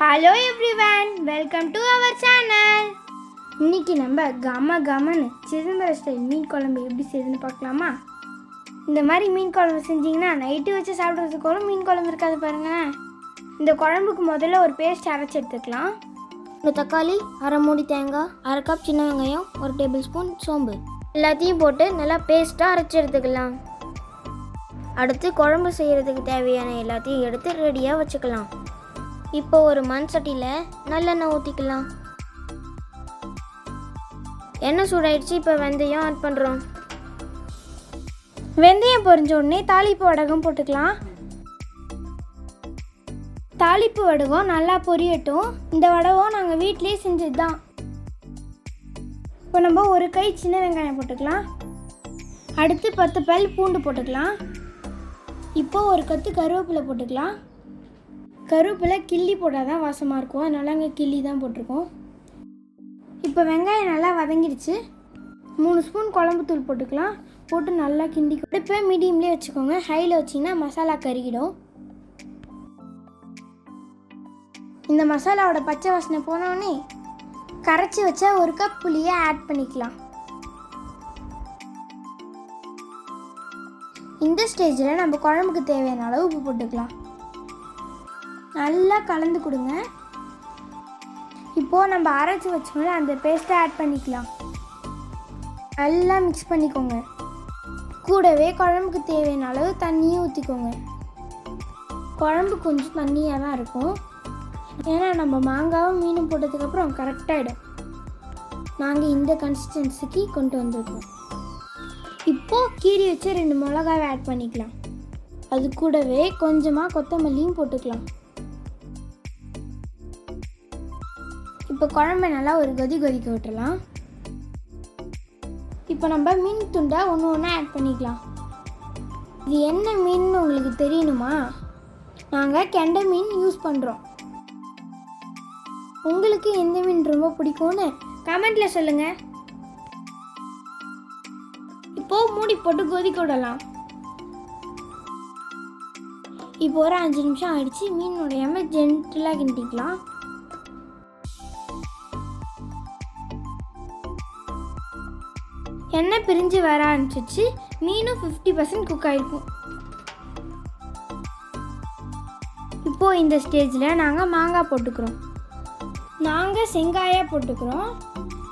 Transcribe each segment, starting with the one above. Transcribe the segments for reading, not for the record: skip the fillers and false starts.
Hello everyone, welcome to our channel. இன்னைக்கு நம்ம கமன்னு Chidambaram style மீன் குழம்பு எப்படி செய்யுதுன்னு பார்க்கலாமா? இந்த மாதிரி மீன் குழம்பு செஞ்சிங்கன்னா நைட்டு வச்சு சாப்பிட்றதுக்கு ஒரு மீன் குழம்பு இருக்காது பாருங்களேன். இந்த குழம்புக்கு முதல்ல ஒரு பேஸ்ட் அரைச்சி எடுத்துக்கலாம். ஒரு தக்காளி, அரை மூடி தேங்காய், அரை கப் சின்ன வெங்காயம், ஒரு டேபிள் ஸ்பூன் சோம்பு எல்லாத்தையும் போட்டு நல்லா பேஸ்ட்டாக அரைச்சி எடுத்துக்கலாம். அடுத்து குழம்பு செய்கிறதுக்கு தேவையான எல்லாத்தையும் எடுத்து ரெடியாக வச்சுக்கலாம். இப்போ ஒரு மண் சட்டியில் நல்லெண்ணெய் ஊற்றிக்கலாம். எண்ணெய் சூடாயிடுச்சு. இப்போ வெந்தயம் ஆட் பண்ணுறோம். வெந்தயம் பொரிஞ்ச உடனே தாளிப்பு வடகம் போட்டுக்கலாம். தாளிப்பு வடகம் நல்லா பொரியட்டும். இந்த வடகம் நாங்கள் வீட்டிலேயே செஞ்சது தான். இப்போ நம்ம ஒரு கை சின்ன வெங்காயம் போட்டுக்கலாம். அடுத்து 10 பல் பூண்டு போட்டுக்கலாம். இப்போ ஒரு கத்து கருவேப்பிலை போட்டுக்கலாம். கருவேப்பிலை கிள்ளி போட்டால் தான் வாசமாக இருக்கும், அதனால அங்கே கிள்ளி தான் போட்டிருக்கோம். இப்போ வெங்காயம் நல்லா வதங்கிடுச்சு. 3 ஸ்பூன் குழம்பு தூள் போட்டுக்கலாம். போட்டு நல்லா கிண்டி இப்போ மீடியம்லேயே வச்சுக்கோங்க. ஹையில் வச்சிங்கன்னா மசாலா கருகிடும். இந்த மசாலாவோட பச்சை வாசனை போனோடனே கரைச்சி வச்சா 1 கப் புளியை ஆட் பண்ணிக்கலாம். இந்த ஸ்டேஜில் நம்ம குழம்புக்கு தேவையான அளவு உப்பு போட்டுக்கலாம். நல்லா கலந்து கொடுங்க. இப்போது நம்ம அரைச்சி வச்சோம்னா அந்த பேஸ்ட்டை ஆட் பண்ணிக்கலாம். நல்லா மிக்ஸ் பண்ணிக்கோங்க. கூடவே குழம்புக்கு தேவையான அளவு தண்ணியும் ஊற்றிக்கோங்க. குழம்பு கொஞ்சம் தண்ணியாக தான் இருக்கும், ஏன்னா நம்ம மாங்காவும் மீனும் போட்டதுக்கப்புறம் கரெக்டாகிடும். நாங்கள் இந்த கன்சிஸ்டன்சிக்கு கொண்டு வந்திருக்கோம். இப்போது கீரி வச்சு 2 மிளகாவை ஆட் பண்ணிக்கலாம். அது கூடவே கொஞ்சமாக கொத்தமல்லியும் போட்டுக்கலாம். இப்போ குழம்பை நல்லா ஒரு கொதிக்க விட்டுடலாம். இப்போ நம்ம மீன் துண்டை ஒன்று ஆட் பண்ணிக்கலாம். இது என்ன மீன் உங்களுக்கு தெரியணுமா? நாங்கள் கெண்டை மீன் யூஸ் பண்ணுறோம். உங்களுக்கு எந்த மீன் ரொம்ப பிடிக்கும்னு கமெண்ட்டில் சொல்லுங்கள். இப்போது மூடி போட்டு கொதிக்க விடலாம். இப்போ ஒரு 5 நிமிஷம் ஆயிடுச்சு. மீன் உடையாமல் ஜென்டிலாக கிண்டிக்கலாம். எண்ணெய் பிரிஞ்சு வர ஆரம்பிச்சிச்சு. மீனும் 50% குக் ஆகிருக்கும். இப்போது இந்த ஸ்டேஜில் நாங்கள் மாங்காய் போட்டுக்கிறோம். நாங்கள் செங்காயாக போட்டுக்கிறோம்.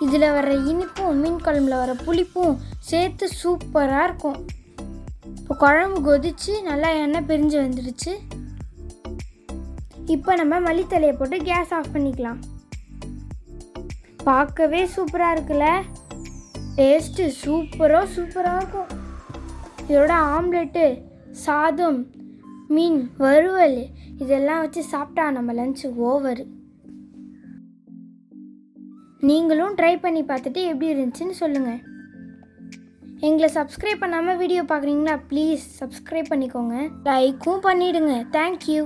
இதில் வர இனிப்பும் மீன் குழம்புல வர புளிப்பும் சேர்த்து சூப்பராக இருக்கும். இப்போ குழம்பு கொதிச்சு நல்லா எண்ணெய் பிரிஞ்சு வந்துடுச்சு. இப்போ நம்ம மல்லித்தலையை போட்டு கேஸ் ஆஃப் பண்ணிக்கலாம். பார்க்கவே சூப்பராக இருக்குல்ல? டேஸ்ட்டு சூப்பராக இருக்கும். இதோட ஆம்லெட்டு, சாதம், மீன் வறுவல் இதெல்லாம் வச்சு சாப்பிட்டா நம்ம லஞ்சு ஓவர். நீங்களும் ட்ரை பண்ணி பார்த்துட்டு எப்படி இருந்துச்சுன்னு சொல்லுங்கள். எங்களை சப்ஸ்கிரைப் பண்ணாமல் வீடியோ பார்க்குறீங்களா? ப்ளீஸ் சப்ஸ்கிரைப் பண்ணிக்கோங்க. லைக்கும் பண்ணிவிடுங்க. தேங்க்யூ.